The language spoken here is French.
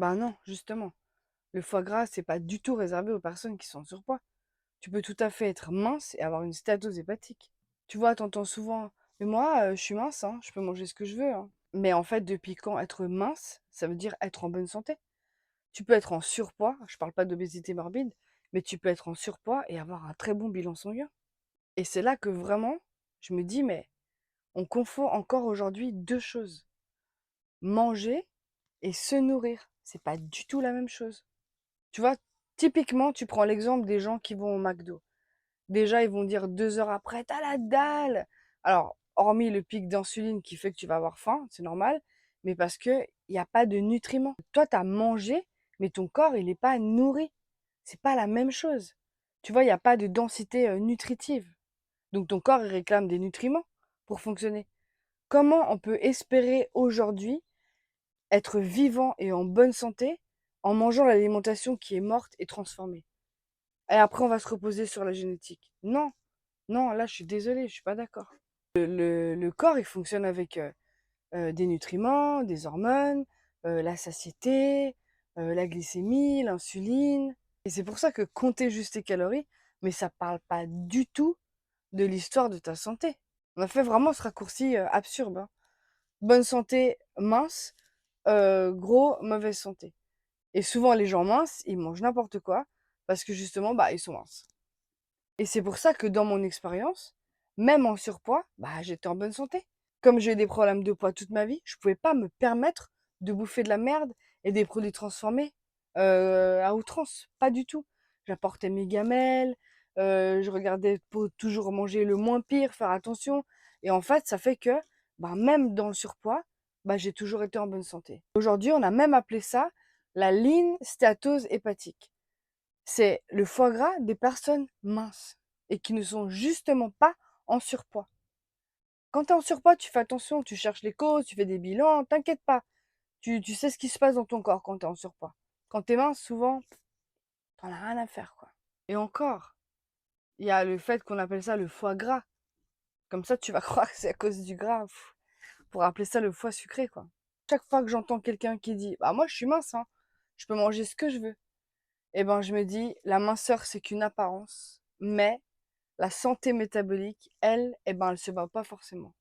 Ben non, justement. Le foie gras, c'est pas du tout réservé aux personnes qui sont en surpoids. Tu peux tout à fait être mince et avoir une stéatose hépatique. Tu vois, t'entends souvent, mais moi, je suis mince, hein, je peux manger ce que je veux, hein. Mais en fait, depuis quand être mince, ça veut dire être en bonne santé? Tu peux être en surpoids, je parle pas d'obésité morbide, mais tu peux être en surpoids et avoir un très bon bilan sanguin. Et c'est là que vraiment, je me dis, mais on confond encore aujourd'hui deux choses. Manger et se nourrir. C'est pas du tout la même chose. Tu vois, typiquement, tu prends l'exemple des gens qui vont au McDo. Déjà, ils vont dire 2 heures après, t'as la dalle. Alors, hormis le pic d'insuline qui fait que tu vas avoir faim, c'est normal, mais parce que il n'y a pas de nutriments. Toi, tu as mangé, mais ton corps, il n'est pas nourri. C'est pas la même chose. Tu vois, il n'y a pas de densité nutritive. Donc ton corps, il réclame des nutriments pour fonctionner. Comment on peut espérer aujourd'hui être vivant et en bonne santé en mangeant l'alimentation qui est morte et transformée? Et après, on va se reposer sur la génétique. Non, non, là, je suis désolée, je suis pas d'accord. Le corps, il fonctionne avec des nutriments, des hormones, la satiété, la glycémie, l'insuline. Et c'est pour ça que compter juste tes calories, mais ça parle pas du tout de l'histoire de ta santé. On a fait vraiment ce raccourci absurde, hein. Bonne santé, mince, gros, mauvaise santé. Et souvent, les gens minces, ils mangent n'importe quoi parce que justement, bah, ils sont minces. Et c'est pour ça que dans mon expérience, même en surpoids, bah, j'étais en bonne santé. Comme j'ai eu des problèmes de poids toute ma vie, je pouvais pas me permettre de bouffer de la merde et des produits transformés à outrance. Pas du tout. J'apportais mes gamelles, je regardais pour toujours manger le moins pire, faire attention. Et en fait, ça fait que bah, même dans le surpoids, bah, j'ai toujours été en bonne santé. Aujourd'hui, on a même appelé ça la ligne stéatose hépatique. C'est le foie gras des personnes minces et qui ne sont justement pas en surpoids. Quand tu es en surpoids, tu fais attention, tu cherches les causes, tu fais des bilans, t'inquiète pas. Tu sais ce qui se passe dans ton corps quand tu es en surpoids. Quand tu es mince, souvent, t'en as rien à faire, quoi. Et encore, il y a le fait qu'on appelle ça le foie gras. Comme ça, tu vas croire que c'est à cause du gras. Pour appeler ça le foie sucré, quoi. Chaque fois que j'entends quelqu'un qui dit, bah moi je suis mince, hein, je peux manger ce que je veux. Eh ben, je me dis, la minceur, c'est qu'une apparence, mais la santé métabolique, elle, eh ben, elle se bat pas forcément.